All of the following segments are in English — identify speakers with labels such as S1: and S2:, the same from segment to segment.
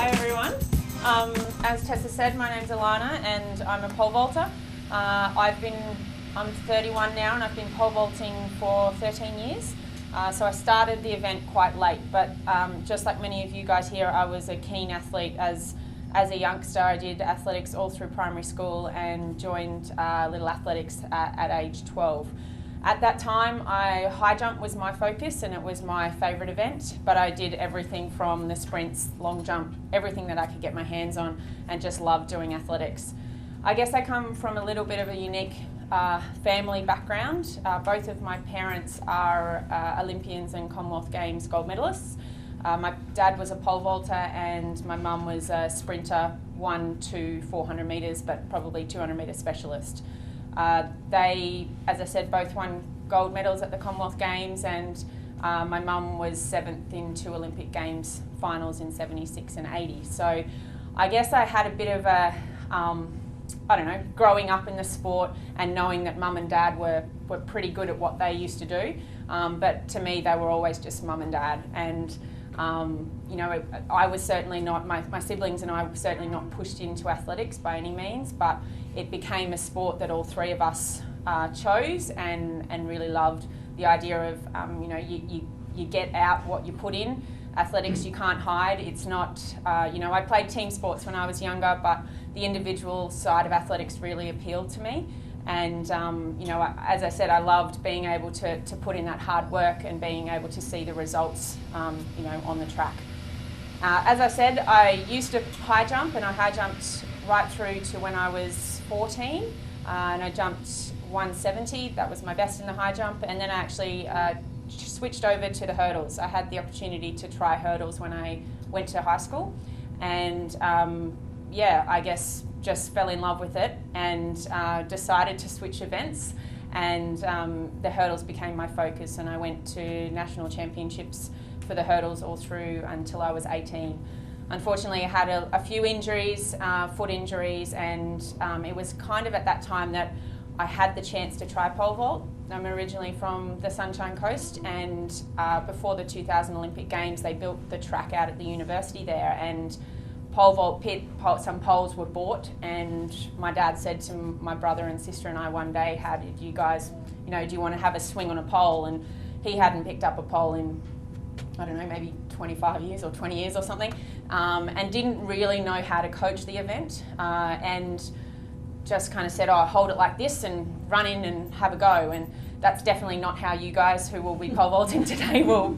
S1: Hi everyone. As Tessa said, my name's Alana and I'm a pole vaulter. I'm 31 now and I've been pole vaulting for 13 years. So I started the event quite late, but just like many of you guys here, I was a keen athlete as a youngster. I did athletics all through primary school and joined Little Athletics at age 12. At that time, high jump was my focus and it was my favourite event, but I did everything from the sprints, long jump, everything that I could get my hands on, and just loved doing athletics. I guess I come from a little bit of a unique family background. Both of my parents are Olympians and Commonwealth Games gold medalists. My dad was a pole vaulter and my mum was a sprinter, 1 to 400 metres, but probably 200 metre specialist. They, as I said, both won gold medals at the Commonwealth Games, and my mum was 7th in 2 Olympic Games finals in 76 and 80. So I guess I had a bit of a, growing up in the sport and knowing that mum and dad were pretty good at what they used to do. But to me, they were always just mum and dad. And I was certainly not, my siblings and I were certainly not pushed into athletics by any means, but it became a sport that all three of us chose and really loved. The idea of, you get out what you put in. Athletics, you can't hide. It's not, I played team sports when I was younger, but the individual side of athletics really appealed to me. And, as I said, I loved being able to put in that hard work and being able to see the results, on the track. As I said, I used to high jump, and I high jumped right through to when I was 14, and I jumped 170. That was my best in the high jump, and then I actually switched over to the hurdles. I had the opportunity to try hurdles when I went to high school, and I guess just fell in love with it and decided to switch events, and the hurdles became my focus, and I went to national championships for the hurdles all through until I was 18. Unfortunately, I had a few injuries, foot injuries, and it was kind of at that time that I had the chance to try pole vault. I'm originally from the Sunshine Coast, and before the 2000 Olympic Games, they built the track out at the university there, and pole vault pit, some poles were bought, and my dad said to my brother and sister and I one day, how did you guys, do you want to have a swing on a pole? And he hadn't picked up a pole in, I don't know, maybe 25 years or 20 years or something, and didn't really know how to coach the event, and just kind of said, oh, hold it like this and run in and have a go. And that's definitely not how you guys who will be pole vaulting today will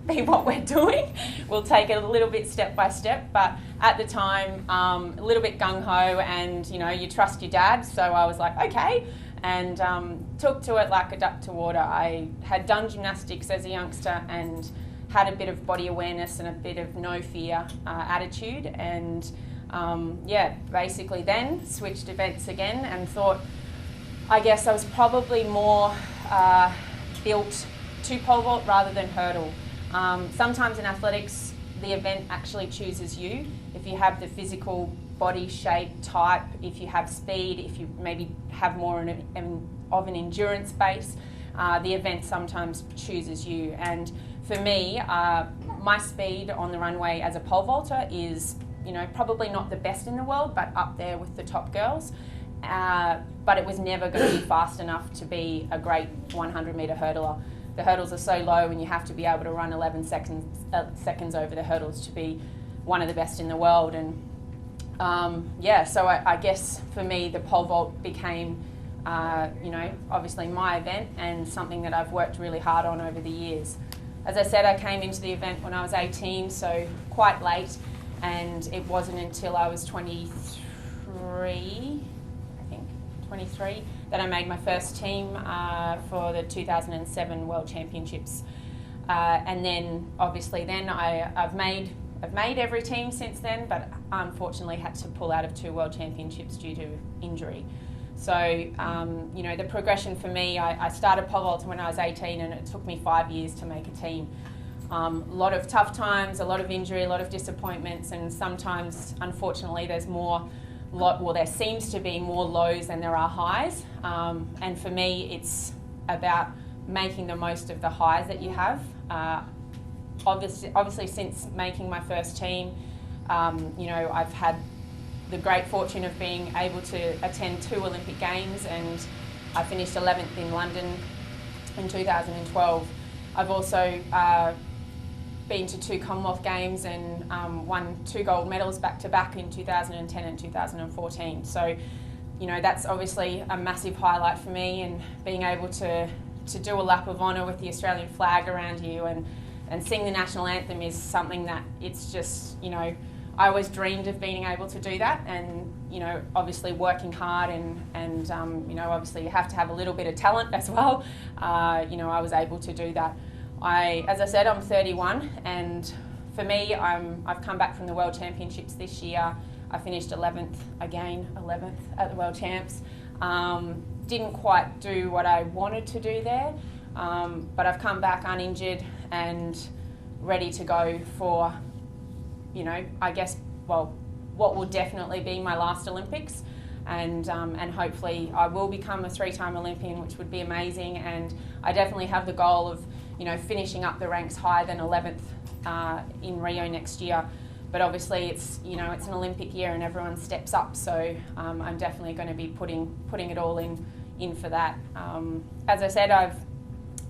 S1: be what we're doing. We'll take it a little bit step by step, but at the time, a little bit gung-ho, and you trust your dad, so I was like, okay, and took to it like a duck to water. I had done gymnastics as a youngster and had a bit of body awareness and a bit of no fear attitude, and basically then switched events again and thought, I guess I was probably more built to pole vault rather than hurdle. Sometimes in athletics, the event actually chooses you. If you have the physical body shape, type, if you have speed, if you maybe have more of an endurance base, the event sometimes chooses you. And for me, my speed on the runway as a pole vaulter is, probably not the best in the world, but up there with the top girls. But it was never going to be fast enough to be a great 100 metre hurdler. The hurdles are so low and you have to be able to run 11 seconds over the hurdles to be one of the best in the world. And so I guess for me the pole vault became, obviously my event and something that I've worked really hard on over the years. As I said, I came into the event when I was 18, so quite late, and it wasn't until I was 23 that I made my first team for the 2007 World Championships, and then obviously I've made every team since then, but unfortunately had to pull out of 2 World Championships due to injury. So the progression for me, I started pole vaulting when I was 18, and it took me 5 years to make a team. A lot of tough times, a lot of injury, a lot of disappointments, and sometimes unfortunately there seems to be more lows than there are highs, and for me it's about making the most of the highs that you have. Obviously since making my first team, You know, I've had the great fortune of being able to attend 2 Olympic Games, and I finished 11th in London in 2012. I've also been to 2 Commonwealth Games and won 2 gold medals back to back in 2010 and 2014. So, you know, that's obviously a massive highlight for me, and being able to do a lap of honour with the Australian flag around you and sing the national anthem is something that it's just, you know, I always dreamed of being able to do that, and, you know, obviously working hard and you know, obviously you have to have a little bit of talent as well. You know, I was able to do that. As I said, I'm 31, and for me, I've come back from the World Championships this year. I finished 11th at the World Champs. Didn't quite do what I wanted to do there, but I've come back uninjured and ready to go for, you know, I guess, well, what will definitely be my last Olympics, and hopefully I will become a 3-time Olympian, which would be amazing. And I definitely have the goal of, you know, finishing up the ranks higher than 11th in Rio next year. But obviously it's, you know, it's an Olympic year and everyone steps up, so I'm definitely going to be putting it all in for that. As I said, I've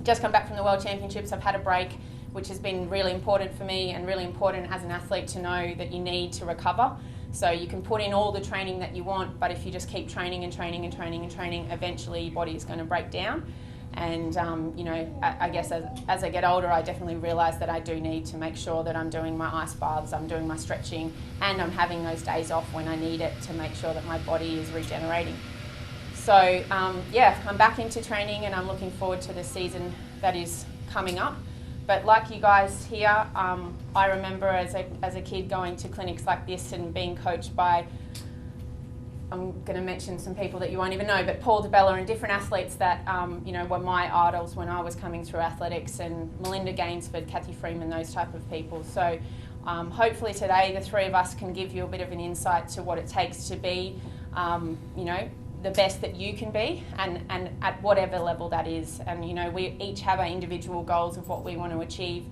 S1: just come back from the World Championships. I've had a break, which has been really important for me and really important as an athlete to know that you need to recover. So you can put in all the training that you want, but if you just keep training and training and training and training, eventually your body is going to break down. And, you know, I guess as I get older, I definitely realise that I do need to make sure that I'm doing my ice baths, I'm doing my stretching, and I'm having those days off when I need it to make sure that my body is regenerating. So, yeah, I'm back into training and I'm looking forward to the season that is coming up. But like you guys here, I remember as a kid going to clinics like this and being coached by, I'm going to mention some people that you won't even know, but Paul DiBella and different athletes that, you know, were my idols when I was coming through athletics, and Melinda Gainsford, Kathy Freeman, those type of people. So hopefully today the 3 of us can give you a bit of an insight to what it takes to be, you know, the best that you can be, and at whatever level that is. And, you know, we each have our individual goals of what we want to achieve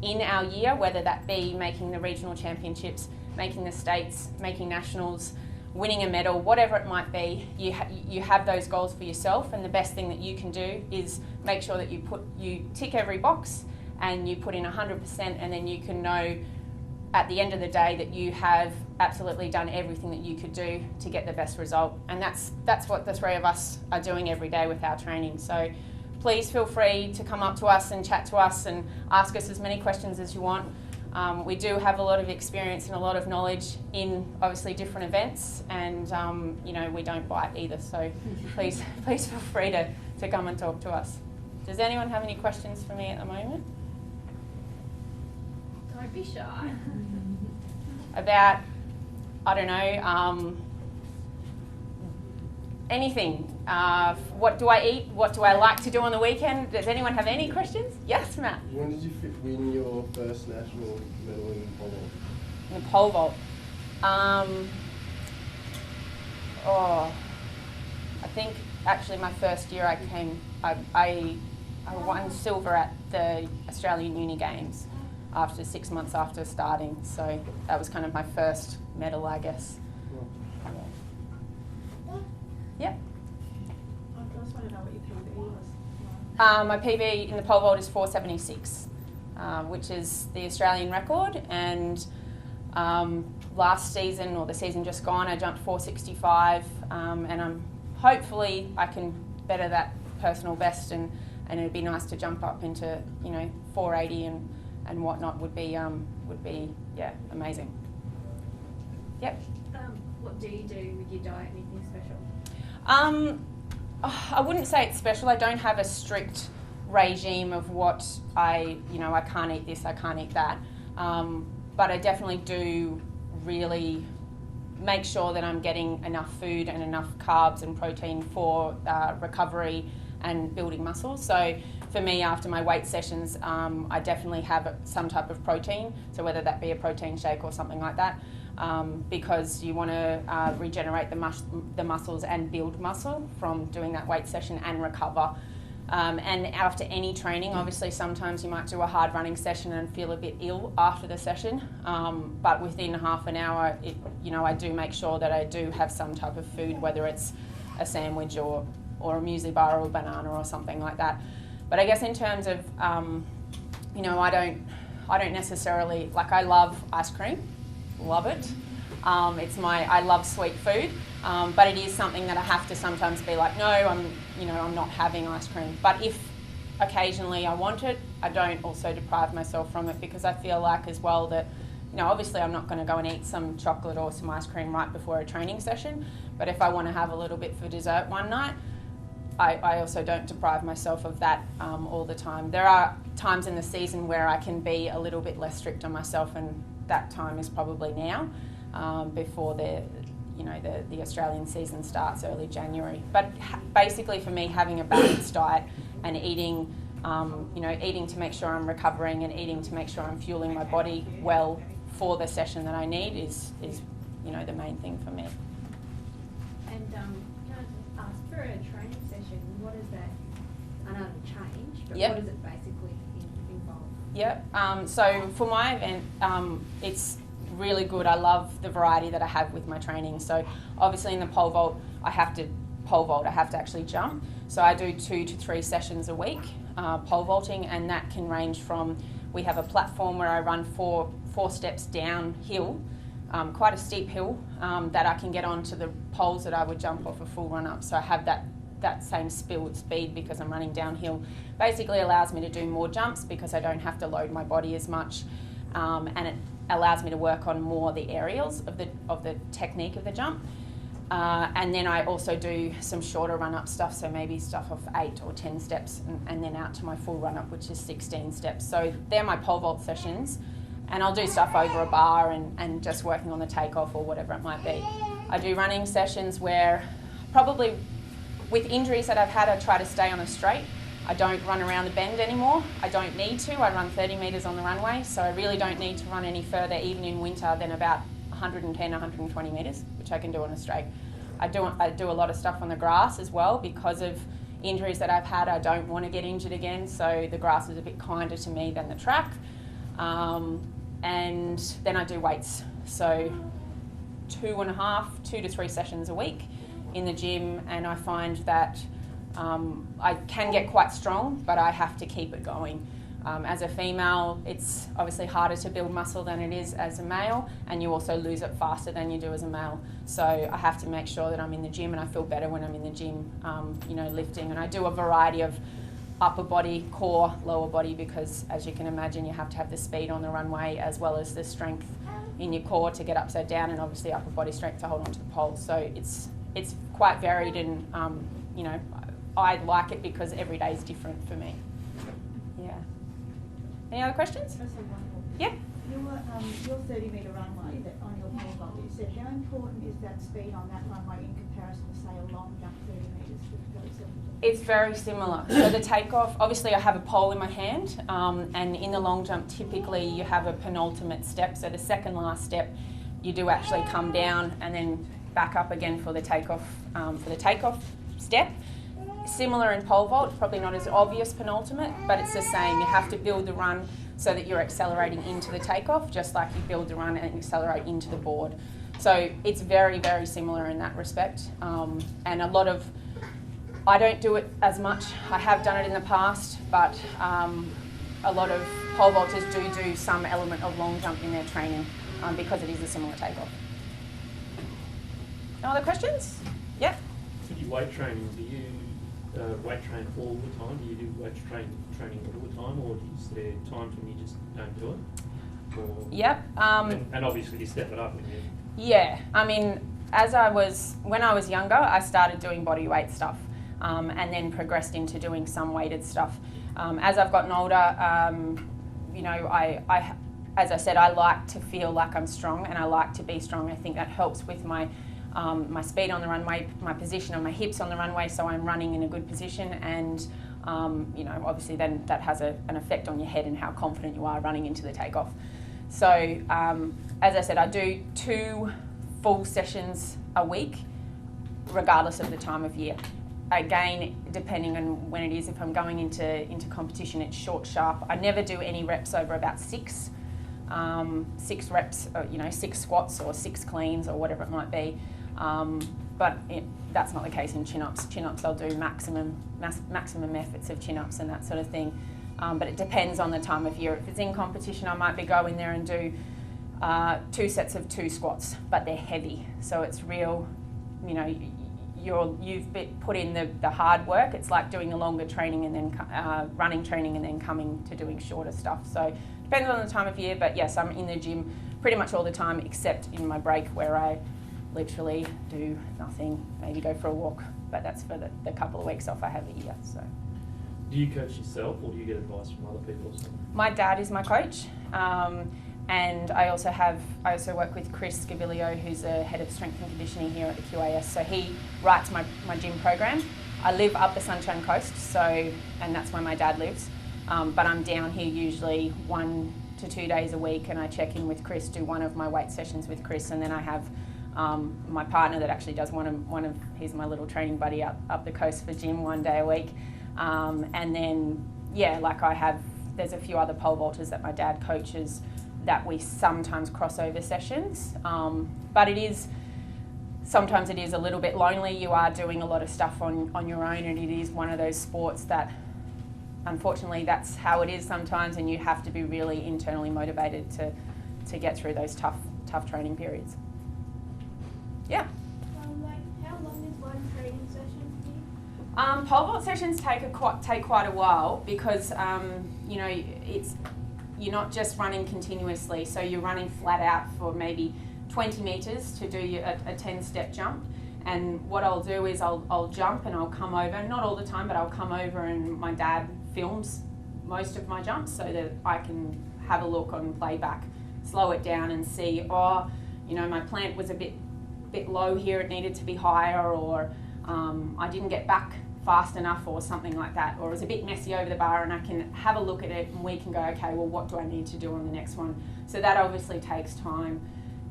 S1: in our year, whether that be making the regional championships, making the states, making nationals, winning a medal, whatever it might be. You have those goals for yourself, and the best thing that you can do is make sure that you tick every box and you put in 100%, and then you can know at the end of the day that you have absolutely done everything that you could do to get the best result. And that's what the 3 of us are doing every day with our training. So please feel free to come up to us and chat to us and ask us as many questions as you want. We do have a lot of experience and a lot of knowledge in obviously different events, and you know, we don't bite either, so please feel free to come and talk to us. Does anyone have any questions for me at the moment?
S2: Don't be shy.
S1: About, I don't know, anything. What do I eat? What do I like to do on the weekend? Does anyone have any questions? Yes, Matt?
S3: When did you win your first national medal in pole vault?
S1: In the pole vault? I think actually my first year I won silver at the Australian Uni Games after 6 months after starting. So that was kind of my first medal, I guess. Yep.
S2: I just want to know what your PB was.
S1: My PB in the pole vault is 476, which is the Australian record. And last season, or the season just gone, I jumped 465, and hopefully I can better that personal best, and it'd be nice to jump up into, you know, 480 and whatnot would be yeah, amazing. Yep.
S2: What do you do with your diet? Anything special?
S1: I wouldn't say it's special. I don't have a strict regime of what I can't eat this, I can't eat that. But I definitely do really make sure that I'm getting enough food and enough carbs and protein for recovery and building muscle. So for me, after my weight sessions, I definitely have some type of protein. So whether that be a protein shake or something like that. Because you want to regenerate the muscles and build muscle from doing that weight session and recover. And after any training, obviously sometimes you might do a hard running session and feel a bit ill after the session, but within half an hour, I do make sure that I do have some type of food, whether it's a sandwich or a muesli bar or a banana or something like that. But I guess in terms of, I don't necessarily, like, I love ice cream, love it. I love sweet food, but it is something that I have to sometimes be like, no, I'm not having ice cream. But if occasionally I want it, I don't also deprive myself from it, because I feel like as well that, obviously I'm not going to go and eat some chocolate or some ice cream right before a training session, but if I want to have a little bit for dessert one night, I also don't deprive myself of that all the time. There are times in the season where I can be a little bit less strict on myself, and that time is probably now, before the Australian season starts early January. But basically for me, having a balanced diet and eating, eating to make sure I'm recovering and eating to make sure I'm fueling my body well for the session that I need is the main thing for me.
S2: And can I just ask, for a training session, what is that? I know it'll change, but
S1: Yep.
S2: what does it basically involve?
S1: Yep. So for my event, it's really good. I love the variety that I have with my training. So obviously in the pole vault, I have to actually jump. So I do 2 to 3 sessions a week, pole vaulting, and that can range from, we have a platform where I run four steps downhill, quite a steep hill, that I can get onto the poles that I would jump off a full run up. So I have that same speed because I'm running downhill. Basically allows me to do more jumps because I don't have to load my body as much, and it allows me to work on more the aerials of the technique of the jump. And then I also do some shorter run-up stuff, so maybe stuff of 8 or 10 steps and then out to my full run-up, which is 16 steps. So they're my pole vault sessions, and I'll do stuff over a bar and just working on the takeoff or whatever it might be. I do running sessions where, probably with injuries that I've had, I try to stay on a straight. I don't run around the bend anymore. I don't need to. I run 30 metres on the runway, so I really don't need to run any further, even in winter, than about 110, 120 metres, which I can do on a straight. I do a lot of stuff on the grass as well because of injuries that I've had. I don't want to get injured again, so the grass is a bit kinder to me than the track. And then I do weights, so 2 to 3 sessions a week in the gym, and I find that I can get quite strong, but I have to keep it going. As a female, it's obviously harder to build muscle than it is as a male, and you also lose it faster than you do as a male. So I have to make sure that I'm in the gym, and I feel better when I'm in the gym, lifting. And I do a variety of upper body, core, lower body, because as you can imagine, you have to have the speed on the runway as well as the strength in your core to get upside down, and obviously upper body strength to hold onto the pole. So it's quite varied, and I like it because every day is different for me. Yeah. Any other questions?
S2: That's wonderful.
S1: Yeah.
S4: Your 30-metre runway that on your pole vault, you said, how important is that speed on that runway in comparison to, say, a long jump 30 metres with 37?
S1: It's very similar. So the takeoff, obviously I have a pole in my hand, and in the long jump typically you have a penultimate step, so the second last step you do actually come down and then back up again for the takeoff step. Similar in pole vault, probably not as obvious penultimate, but it's the same. You have to build the run so that you're accelerating into the takeoff, just like you build the run and accelerate into the board. So it's very, very similar in that respect. And I don't do it as much. I have done it in the past, but a lot of pole vaulters do some element of long jump in their training because it is a similar takeoff. No other questions? Yep.
S5: For your weight training, do you weight train all the time? Do you do weight training all the time, or is there times when you just don't do it? Or,
S1: yep.
S5: And obviously you step it up when you...
S1: Yeah, I mean, when I was younger, I started doing body weight stuff, and then progressed into doing some weighted stuff. As I've gotten older, as I said, I like to feel like I'm strong, and I like to be strong. I think that helps with my speed on the runway, my position on my hips on the runway, so I'm running in a good position, and obviously then that has an effect on your head and how confident you are running into the takeoff. So as I said, I do 2 full sessions a week, regardless of the time of year. again, depending on when it is, if I'm going into competition, it's short, sharp. I never do any reps over about 6 reps, you know, 6 squats or 6 cleans or whatever it might be. But that's not the case in chin-ups. Chin-ups, I'll do maximum efforts of chin-ups and that sort of thing. But it depends on the time of year. If it's in competition, I might be going there and do 2 sets of 2 squats, but they're heavy. So it's real, you know, you've put in the hard work. It's like doing the longer training and then running training and then coming to doing shorter stuff. So depends on the time of year, but yes, I'm in the gym pretty much all the time except in my break where I literally do nothing, maybe go for a walk, but that's for the couple of weeks off I have a year. So.
S5: Do you coach yourself or do you get advice from other people?
S1: My dad is my coach. And I also work with Chris Scavilio, who's a head of strength and conditioning here at the QAS. So he writes my gym program. I live up the Sunshine Coast, and that's where my dad lives. But I'm down here usually 1 to 2 days a week, and I check in with Chris, do one of my weight sessions with Chris, and then I have my partner that actually does he's my little training buddy up the coast for gym 1 day a week. And then, yeah, like there's a few other pole vaulters that my dad coaches that we sometimes cross over sessions, but sometimes it is a little bit lonely. You are doing a lot of stuff on your own, and it is one of those sports that unfortunately that's how it is sometimes, and you have to be really internally motivated to get through those tough training periods. Yeah.
S2: How long is one training session for you?
S1: Pole vault sessions take quite a while because you know, you're not just running continuously, so you're running flat out for maybe 20 metres to do a 10-step jump. And what I'll do is I'll jump and I'll come over, not all the time, but I'll come over and my dad films most of my jumps so that I can have a look on playback, slow it down and see, oh, you know, my plant was a bit low here, it needed to be higher, or I didn't get back fast enough or something like that, or it was a bit messy over the bar, and I can have a look at it and we can go, okay, well, what do I need to do on the next one? So that obviously takes time,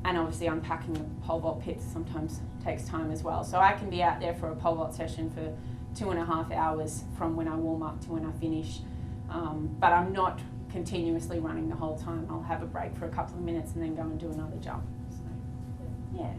S1: and obviously unpacking the pole vault pits sometimes takes time as well. So I can be out there for a pole vault session for 2.5 hours from when I warm up to when I finish, but I'm not continuously running the whole time. I'll have a break for a couple of minutes and then go and do another jump. So, yeah.